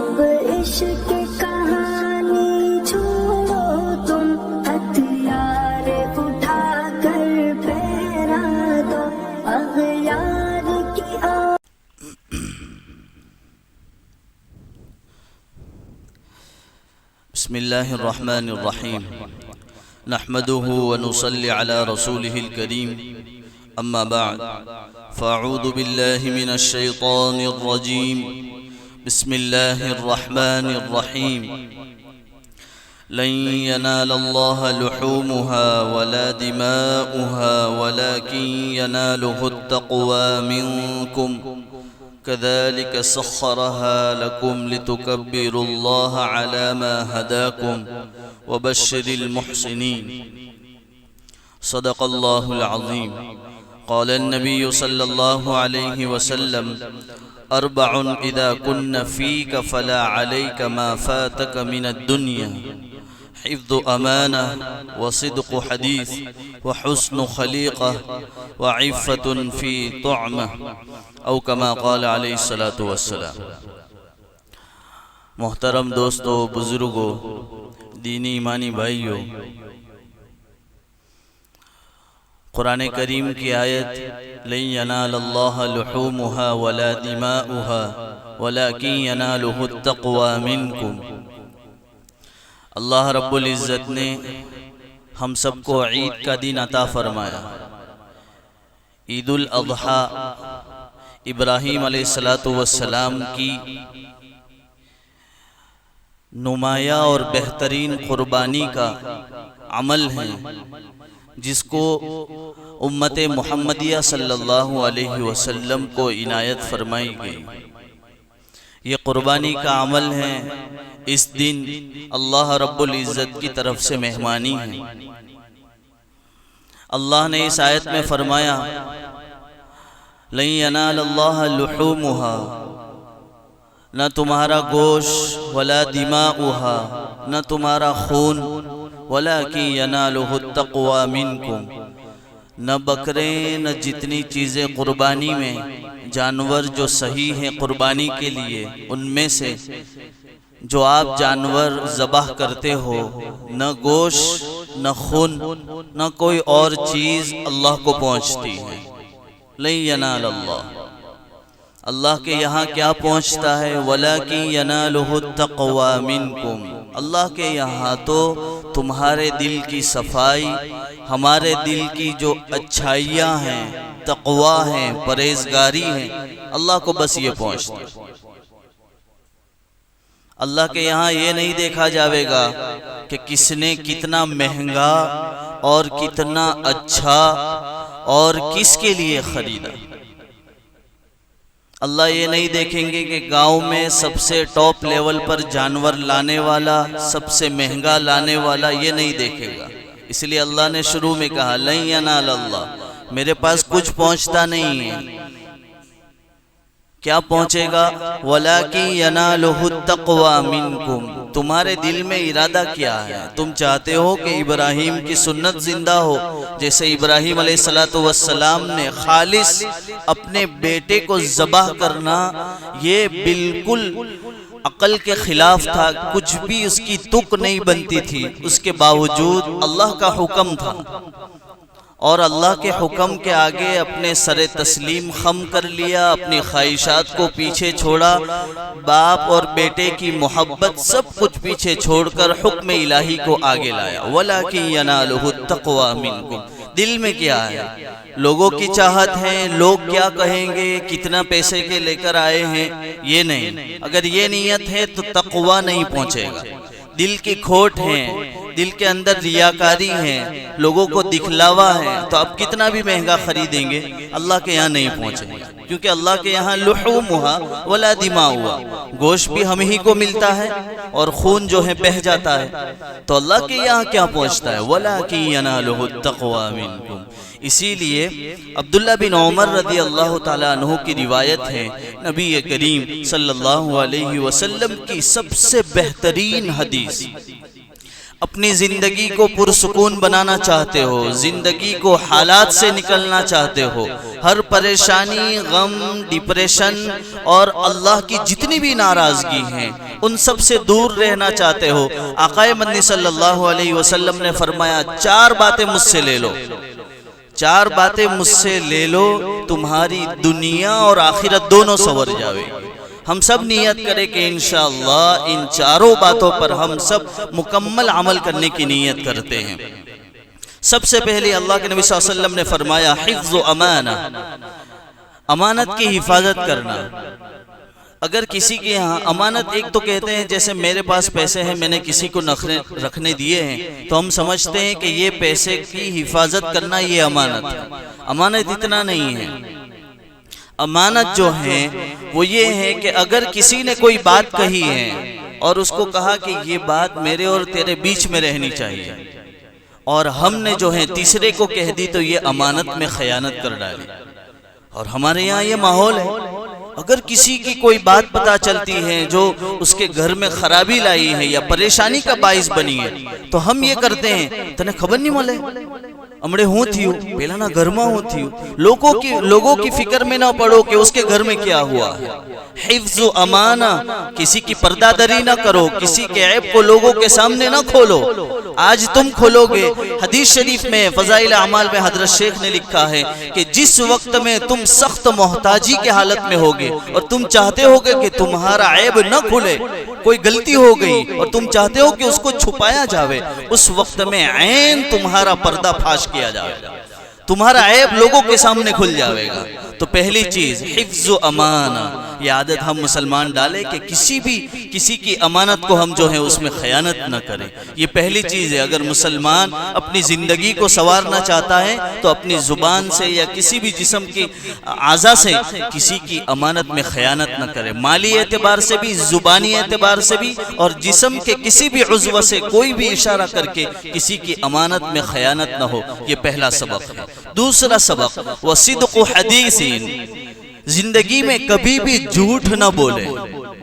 اب عشق کہانی چھوڑو تم، ہتھیار اٹھا کر پھیرا دو اغیار کی بسم اللہ الرحمن الرحیم نحمده ونصلي على رسوله الكريم اما بعد فاعوذ باللہ من الشیطان الرجیم بسم اللہ الرحمن الرحیم لن ينال الله لحومها ولا دماؤها ولكن يناله التقوى منكم كذلك سخرها لكم لتكبروا الله على ما هداكم وبشر المحسنين صدق الله العظيم قال النبي صلى الله عليه وسلم أربع إذا كن فيك فلا عليك ما فاتك من الدنيا حفظ أمانة وصدق حديث وحسن خليقة وعفة في طعمة او کما قال علیہ الصلوۃ والسلام۔ محترم دوستو، بزرگوں، دینی ایمانی بھائیوں، قرآن کریم کی آیت لن ینال اللہ لحومها ولا دماؤها ولكن يناله التقوى منكم، اللہ رب العزت نے ہم سب کو عید کا دن عطا فرمایا۔ عید الاضحیٰ ابراہیم علیہ السلام کی نمایاں اور بہترین قربانی کا عمل ہے، جس کو امت محمدیہ صلی اللہ علیہ وسلم کو عنایت فرمائی گئی۔ یہ قربانی کا عمل ہے، اس دن اللہ رب العزت کی طرف سے مہمانی ہے۔ اللہ نے اس آیت میں فرمایا لن ینال اللہ لحومها، نہ تمہارا گوشت، ولا دماؤها، نہ تمہارا خون، ولکن ینالہ التقوی منکم، نہ بکرے نہ جتنی چیزیں قربانی میں، جانور جو صحیح ہیں قربانی کے لیے، ان میں سے جو آپ جانور ذبح کرتے ہو، نہ گوشت نہ خون نہ کوئی اور چیز اللہ کو پہنچتی ہے۔ لن ینال اللہ کے یہاں کیا پہنچتا ہے؟ وَلَكِنْ يَنَالُهُ التَّقْوَى مِنْكُمْ، اللہ کے یہاں تو تمہارے دل کی صفائی، ہمارے دل کی جو اچھائیاں ہیں، تقوی ہیں، پرہیزگاری ہیں، اللہ کو بس یہ پہنچتا ہے۔ اللہ کے یہاں یہ نہیں دیکھا جاوے گا کہ کس نے کتنا مہنگا اور کتنا اچھا اور کس کے لیے خریدا۔ اللہ یہ نہیں دیکھیں گے کہ گاؤں میں سب سے ٹاپ لیول پر جانور لانے والا، سب سے مہنگا لانے والا، یہ نہیں دیکھے گا۔ اس لیے اللہ نے شروع میں کہا لن ینال اللہ، میرے پاس کچھ پہنچتا نہیں ہے۔ کیا پہنچے گا؟ وَلَكِنْ يَنَالُهُ التَّقْوَى مِنْكُمْ، تمہارے دل میں ارادہ کیا ہے؟ تم چاہتے ہو کہ ابراہیم کی سنت زندہ ہو، جیسے ابراہیم علیہ السلام نے خالص اپنے بیٹے کو ذبح کرنا، یہ بالکل عقل کے خلاف تھا، کچھ بھی اس کی تک نہیں بنتی تھی، اس کے باوجود اللہ کا حکم تھا، اور اللہ کے حکم کے آگے اپنے سر تسلیم خم کر لیا، اپنی خواہشات کو پیچھے چھوڑا، باپ اور بیٹے کی محبت سب کچھ پیچھے چھوڑ کر حکم الہی کو آگے لایا۔ وَلَكِنْ يَنَالُهُ التَّقْوَى مِنْكُمْ، دل میں کیا ہے؟ لوگوں کی چاہت ہے، لوگ کیا کہیں گے، کتنا پیسے کے لے کر آئے ہیں، یہ نہیں۔ اگر یہ نیت ہے تو تقوی نہیں پہنچے گا۔ دل کی کھوٹ ہے، دل کے اندر ریاکاری ہے، لوگوں کو دکھلاوا ہے، تو اب کتنا بھی مہنگا خریدیں گے اللہ کے یہاں نہیں پہنچیں گے، کیونکہ اللہ کے یہاں لحومها ولا دماؤها، گوشت بھی ہم ہی کو ملتا ہے اور خون جو ہے بہہ جاتا ہے، تو اللہ کے یہاں کیا پہنچتا ہے؟ وَلَكِنْ يَنَالُهُ التَّقْوَى مِنْكُمْ۔ اسی لیے عبداللہ بن عمر رضی اللہ تعالیٰ عنہ کی روایت ہے، نبی کریم صلی اللہ علیہ وسلم کی سب سے بہترین حدیث، اپنی زندگی کو پرسکون بنانا چاہتے ہو، زندگی کو حالات سے نکلنا چاہتے ہو، ہر پریشانی، غم، ڈپریشن اور اللہ کی جتنی بھی ناراضگی ہیں ان سب سے دور رہنا چاہتے ہو، آقا مدنی صلی اللہ علیہ وسلم نے فرمایا 4 باتیں مجھ سے لے لو، 4 باتیں مجھ سے لے لو، تمہاری دنیا اور آخرت دونوں سنور جاوے۔ ہم سب نیت کریں کہ انشاءاللہ ان 4 باتوں پر ہم سب مکمل عمل کرنے کی نیت کرتے ہیں۔ سب سے پہلے اللہ کے نبی صلی اللہ علیہ وسلم نے فرمایا حفظ و امانہ، امانت کی حفاظت کرنا۔ اگر کسی کے ہاں امانت، ایک تو کہتے ہیں جیسے میرے پاس پیسے ہیں میں نے کسی کو رکھنے دیے ہیں تو ہم سمجھتے ہیں کہ یہ پیسے کی حفاظت کرنا یہ امانت ہے۔ امانت اتنا نہیں ہے، امانت جو ہے وہ یہ ہے کہ اگر کسی نے کوئی بات کہی ہے اور اس کو کہا کہ یہ بات میرے اور تیرے بیچ میں رہنی چاہیے اور ہم نے جو ہے تیسرے کو کہہ دی تو یہ امانت میں خیانت کر ڈالی۔ اور ہمارے یہاں یہ ماحول ہے، اگر کسی کی کوئی بات پتہ چلتی ہے جو اس کے گھر میں خرابی لائی ہے یا پریشانی کا باعث بنی ہے تو ہم یہ کرتے ہیں تنے خبر نہیں ملے امڑے ہوں تھیو پہلا نہ گھرما ہوں تھیو، لوگوں کی فکر میں نہ پڑو کہ اس کے گھر میں کیا ہوا ہے۔ حفظ و امانہ، کسی کی پردہ دری نہ کرو، کسی کے عیب کو لوگوں کے سامنے نہ کھولو۔ آج تم کھولو گے، حدیث شریف میں فضائل اعمال میں حضرت شیخ نے لکھا ہے کہ جس وقت میں تم سخت محتاجی کے حالت میں ہوگے اور تم چاہتے ہوگے کہ تمہارا عیب نہ کھلے، کوئی غلطی ہو گئی اور تم چاہتے ہو کہ اس کو چھپایا جاوے، اس وقت میں عین تمہارا پردہ فاش کیا جائے گا، تمہارا عیب لوگوں کے سامنے کھل جاوے گا۔ تو پہلی چیز حفظ و امانہ، یہ عادت ہم مسلمان ڈالیں کہ کسی کی امانت کو ہم جو ہے اس میں خیانت نہ کریں۔ یہ پہلی چیز ہے، اگر مسلمان اپنی زندگی کو سنوارنا چاہتا ہے تو اپنی زبان سے یا کسی بھی جسم کی اعضاء سے کسی کی امانت میں خیانت نہ کرے، مالی اعتبار سے بھی، زبانی اعتبار سے بھی، اور جسم کے کسی بھی عضو سے کوئی بھی اشارہ کر کے کسی کی امانت میں خیانت نہ ہو۔ یہ پہلا سبق ہے۔ دوسرا سبق وصدق حدیث، زندگی میں کبھی بھی جھوٹ نہ بولے۔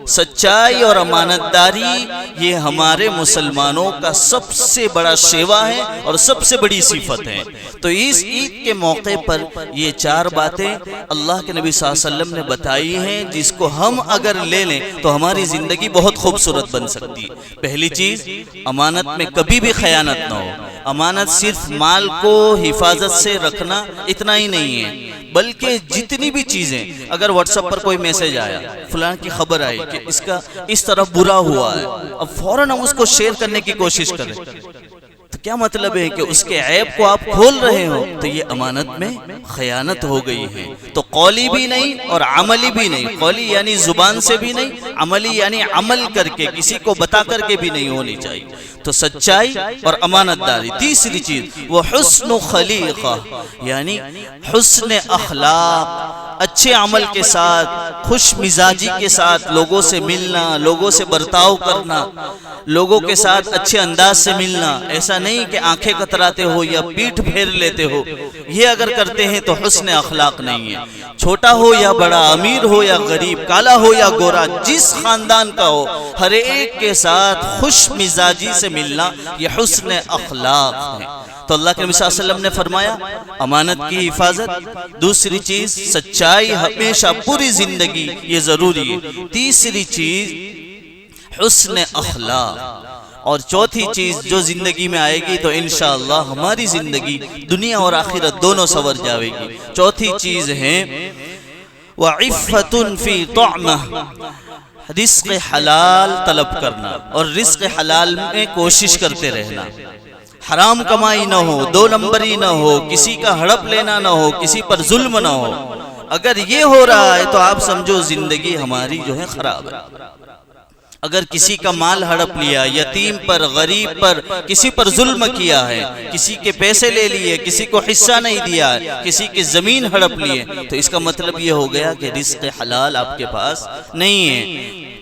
سچائی اور امانت داری یہ ہمارے مسلمانوں کا سب سے بڑا شیوا ہے اور سب سے بڑی صفت ہے۔ تو اس عید کے موقع پر یہ 4 باتیں اللہ کے نبی صلی اللہ علیہ وسلم نے بتائی ہیں، جس کو ہم اگر لے لیں تو ہماری زندگی بہت خوبصورت بن سکتی ہے۔ پہلی چیز، امانت میں کبھی بھی خیانت نہ ہو۔ امانت صرف مال کو حفاظت سے رکھنا اتنا ہی نہیں ہے، بلکہ جتنی بھی چیزیں، اگر واٹس ایپ پر کوئی میسج آیا، فلاں کی خبر آئی کہ اس کا اس طرح برا ہوا ہے، اب فوراً ہم اس کو شیئر کرنے کی کوشش کریں، تو کیا مطلب ہے کہ اس کے عیب کو آپ کھول رہے ہو، تو یہ امانت میں خیانت ہو گئی ہے۔ تو قولی بھی نہیں اور عملی بھی نہیں، قولی یعنی زبان سے بھی نہیں، عملی یعنی عمل کر کے، کسی کو بتا کر کے بھی نہیں ہونی چاہیے۔ تو سچائی اور امانت داری۔ تیسری چیز وہ حسن خلیقہ، یعنی حسن اخلاق، اچھے عمل کے ساتھ، خوش مزاجی کے ساتھ لوگوں سے ملنا، لوگوں سے برتاؤ کرنا، لوگوں کے ساتھ اچھے انداز سے ملنا۔ ایسا نہیں کہ آنکھیں کتراتے ہو یا پیٹھ پھیر لیتے ہو، یہ اگر کرتے ہیں تو حسن اخلاق نہیں ہے۔ چھوٹا ہو یا بڑا، امیر ہو یا غریب، کالا ہو یا گورا، جس خاندان کا ہو، ہر ایک کے ساتھ خوش مزاجی سے ملنا یہ حسن اخلاق ہے۔ تو اللہ کے نبی صلی اللہ علیہ وسلم نے فرمایا امانت کی حفاظت، دوسری چیز سچائی ہمیشہ پوری زندگی یہ ضروری ہے، تیسری چیز حسن اخلاق، اور چوتھی چیز جو زندگی میں آئے گی تو انشاءاللہ ہماری زندگی دنیا اور آخرت دونوں سنور جاوے گی۔ چوتھی چیز ہے وَعِفَّةٌ فِي طَعْمَةٍ، رزق حلال طلب کرنا اور رزق حلال میں کوشش کرتے رہنا، حرام کمائی نہ ہو، 2 نمبری نہ ہو، کسی کا ہڑپ لینا نہ ہو، کسی پر ظلم نہ ہو۔ اگر یہ ہو رہا ہے تو آپ سمجھو زندگی ہماری جو ہے خراب ہے۔ اگر کسی کا مال ہڑپ لیا، یتیم پر، غریب پر، کسی پر ظلم کیا ہے، کسی کے پیسے لے لیے، کسی کو حصہ نہیں دیا ہے، کسی کی زمین ہڑپ لیے، تو اس کا مطلب یہ ہو گیا کہ رزق حلال آپ کے پاس نہیں ہے۔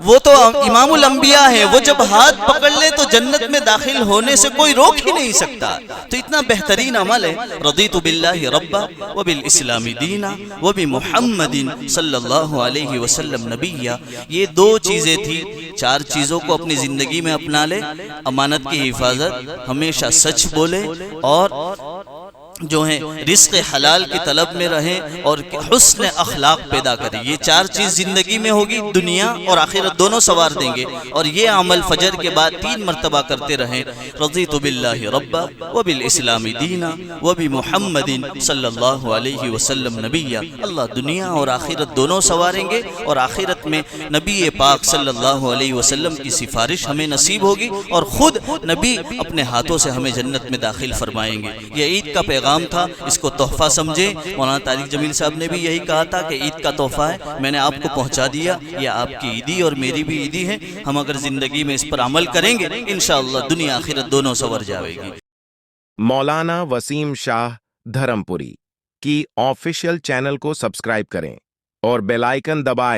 وہ تو امام الانبیاء ہے، وہ جب ہاتھ پکڑ لے تو جنت میں داخل ہونے سے کوئی روک ہی نہیں سکتا. تو اتنا بہترین عمل ہے. رضیت باللہ ربا وبالاسلام دینا وبمحمد صلی اللہ علیہ وسلم نبیا. یہ دو چیزیں تھی. چار چیزوں کو اپنی زندگی میں اپنا لے. امانت کی حفاظت، ہمیشہ سچ بولے، اور جو ہیں رزق حلال کی طلب میں رہیں، اور حسن اخلاق پیدا کریں. یہ چار چیز زندگی میں ہوگی، دنیا اور آخرت دونوں سوار دیں گے. اور یہ عمل فجر کے بعد 3 مرتبہ کرتے رہیں. رضیت باللہ ربا وبالاسلام دینا وبمحمد صلی اللہ علیہ وسلم نبیا. اللہ دنیا اور آخرت دونوں سواریں گے، اور آخرت میں نبی پاک صلی اللہ علیہ وسلم کی سفارش ہمیں نصیب ہوگی، اور خود نبی اپنے ہاتھوں سے ہمیں جنت میں داخل فرمائیں گے. یہ عید کا پیغام تھا، اس کو تحفہ سمجھیں. مولانا طارق جمیل صاحب نے بھی یہی کہا تھا کہ عید کا تحفہ ہے، میں نے آپ کو پہنچا دیا. یہ آپ کی عیدی اور میری بھی عیدی ہے. ہم اگر زندگی میں اس پر عمل کریں گے انشاءاللہ دنیا آخرت دونوں سنور جائے گی. مولانا وسیم شاہ دھرم پوری کی آفیشیل چینل کو سبسکرائب کریں اور بیل آئیکن دبائیں.